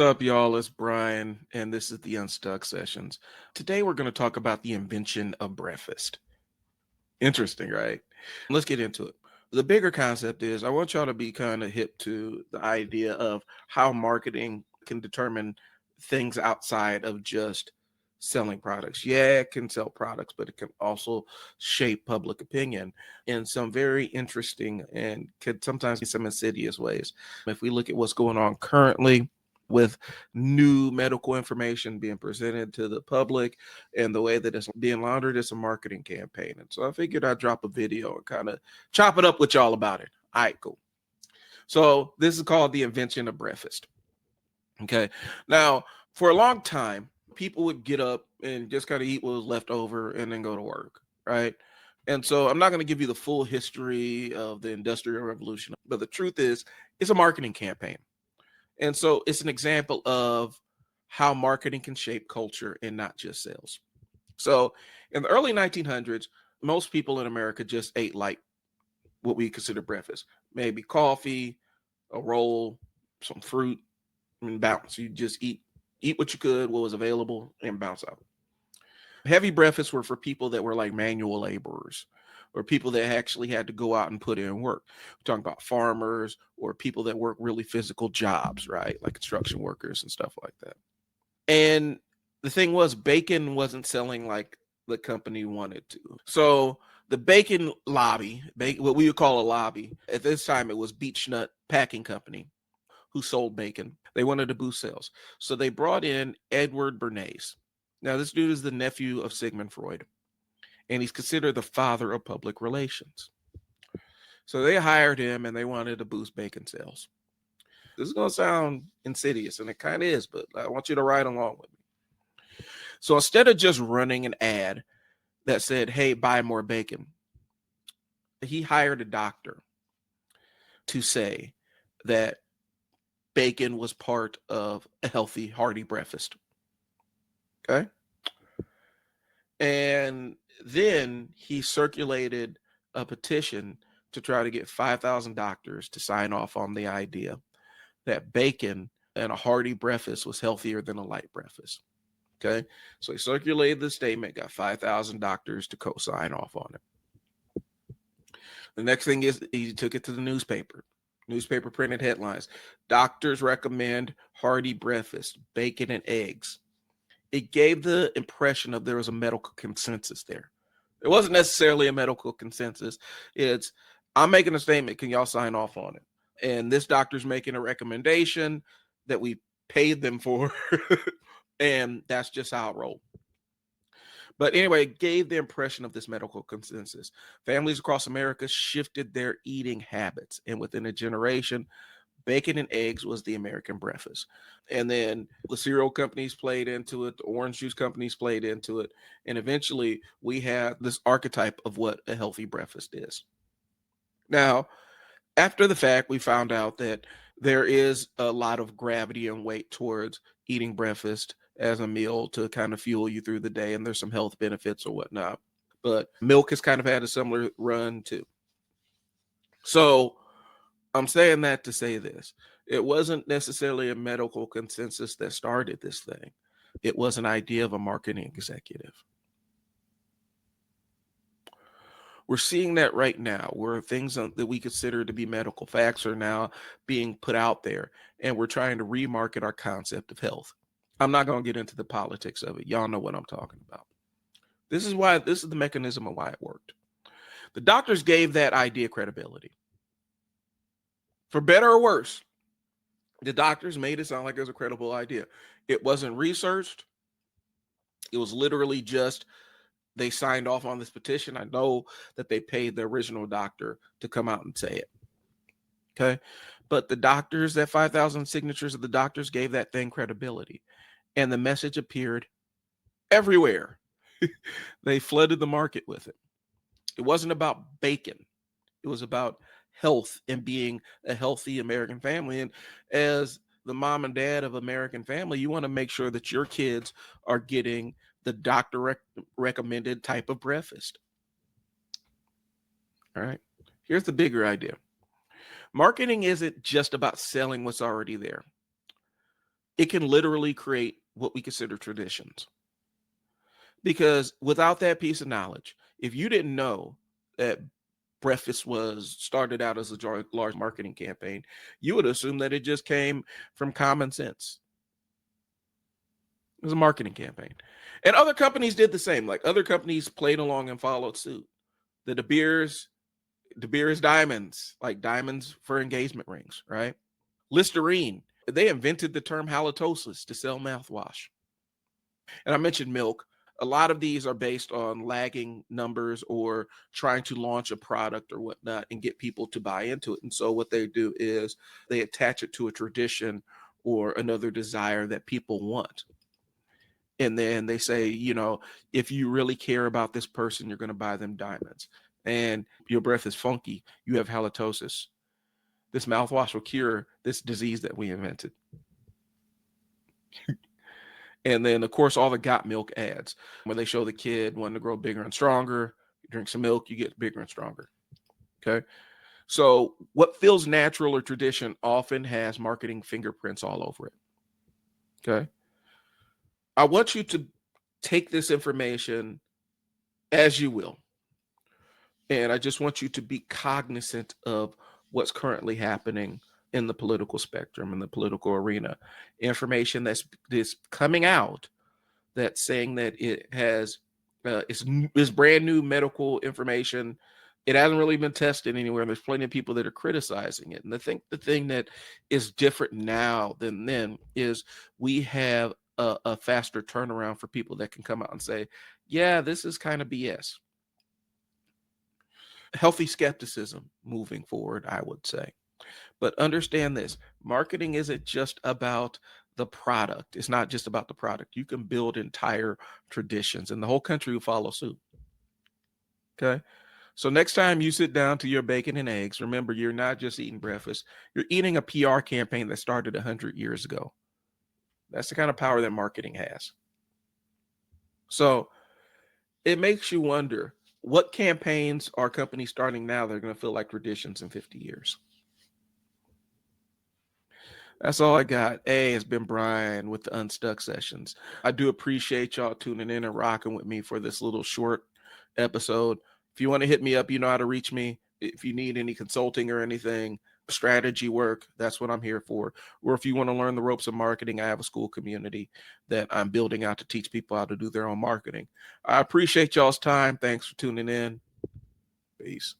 What's up, y'all? It's Brian, and this is the Unstuck sessions. Today, we're going to talk about the invention of breakfast. Interesting, right? Let's get into it. The bigger concept is I want y'all to be kind of hip to the idea of how marketing can determine things outside of just selling products. Yeah, it can sell products, but it can also shape public opinion in some very interesting and could sometimes be some insidious ways. If we look at what's going on currently, with new medical information being presented to the public and the way that it's being laundered, it's a marketing campaign. And so I figured I'd drop a video and kind of chop it up with y'all about it. All right, cool. So this is called the invention of breakfast. Okay. Now, for a long time, people would get up and just kind of eat what was left over and then go to work. Right. And so I'm not going to give you the full history of the Industrial Revolution, but the truth is, it's a marketing campaign. And so it's an example of how marketing can shape culture and not just sales. So in the early 1900s, most people in America just ate like what we consider breakfast, maybe coffee, a roll, some fruit, and bounce. You just eat what you could, what was available, and bounce out. Heavy breakfasts were for people that were like manual laborers or people that actually had to go out and put in work. We're talking about farmers or people that work really physical jobs, right? Like construction workers and stuff like that. And the thing was, bacon wasn't selling like the company wanted to. So the bacon lobby, what we would call a lobby, at this time it was Beech Nut Packing Company who sold bacon. They wanted to boost sales. So they brought in Edward Bernays. Now, this dude is the nephew of Sigmund Freud, and he's considered the father of public relations. So they hired him and they wanted to boost bacon sales. This is going to sound insidious, and it kind of is, but I want you to ride along with me. So instead of just running an ad that said, hey, buy more bacon, he hired a doctor to say that bacon was part of a healthy, hearty breakfast. Okay. And then he circulated a petition to try to get 5,000 doctors to sign off on the idea that bacon and a hearty breakfast was healthier than a light breakfast. Okay. So he circulated the statement, got 5,000 doctors to co sign off on it. The next thing is he took it to the newspaper. Newspaper printed headlines. Doctors recommend hearty breakfast, bacon and eggs. It gave the impression of there was a medical consensus there. It wasn't necessarily a medical consensus. It's, I'm making a statement. Can y'all sign off on it? And this doctor's making a recommendation that we paid them for. And that's just how it rolled. But anyway, it gave the impression of this medical consensus. Families across America shifted their eating habits. And within a generation, bacon and eggs was the American breakfast. And then the cereal companies played into it, the orange juice companies played into it. And eventually we had this archetype of what a healthy breakfast is. Now, after the fact, we found out that there is a lot of gravity and weight towards eating breakfast as a meal to kind of fuel you through the day. And there's some health benefits or whatnot. But milk has kind of had a similar run too. So I'm saying that to say this. It wasn't necessarily a medical consensus that started this thing. It was an idea of a marketing executive. We're seeing that right now, where things that we consider to be medical facts are now being put out there, and we're trying to remarket our concept of health. I'm not going to get into the politics of it. Y'all know what I'm talking about. This is the mechanism of why it worked. The doctors gave that idea credibility. For better or worse, the doctors made it sound like it was a credible idea. It wasn't researched. It was literally just they signed off on this petition. I know that they paid the original doctor to come out and say it. Okay. But the doctors, that 5,000 signatures of the doctors gave that thing credibility. And the message appeared everywhere. They flooded the market with it. It wasn't about bacon. It was about health and being a healthy American family. And as the mom and dad of American family, you want to make sure that your kids are getting the doctor recommended type of breakfast. All right. Here's the bigger idea. Marketing isn't just about selling what's already there. It can literally create what we consider traditions. Because without that piece of knowledge, if you didn't know that breakfast was started out as a large marketing campaign, you would assume that it just came from common sense. It was a marketing campaign. And other companies did the same. Like other companies played along and followed suit. The De Beers diamonds, like diamonds for engagement rings, right? Listerine, they invented the term halitosis to sell mouthwash. And I mentioned milk. A lot of these are based on lagging numbers or trying to launch a product or whatnot and get people to buy into it. And so what they do is they attach it to a tradition or another desire that people want. And then they say, if you really care about this person, you're going to buy them diamonds. And your breath is funky, you have halitosis. This mouthwash will cure this disease that we invented. And then, of course, all the got milk ads where they show the kid wanting to grow bigger and stronger. You drink some milk, you get bigger and stronger. Okay. So, what feels natural or tradition often has marketing fingerprints all over it. Okay. I want you to take this information as you will. And I just want you to be cognizant of what's currently happening in the political spectrum, in the political arena. Information that's coming out that's saying that it has is brand new medical information. It hasn't really been tested anywhere. And there's plenty of people that are criticizing it. And I think the thing that is different now than then is we have a faster turnaround for people that can come out and say, yeah, this is kind of BS. Healthy skepticism moving forward, I would say. But understand this, marketing isn't just about the product. It's not just about the product. You can build entire traditions and the whole country will follow suit. Okay. So next time you sit down to your bacon and eggs, remember you're not just eating breakfast, you're eating a PR campaign that started 100 years ago. That's the kind of power that marketing has. So it makes you wonder, what campaigns are companies starting now that are going to feel like traditions in 50 years? That's all I got. Hey, it's been Brian with the Unstuck sessions. I do appreciate y'all tuning in and rocking with me for this little short episode. If you want to hit me up, you know how to reach me. If you need any consulting or anything, strategy work, that's what I'm here for. Or if you want to learn the ropes of marketing, I have a school community that I'm building out to teach people how to do their own marketing. I appreciate y'all's time. Thanks for tuning in. Peace.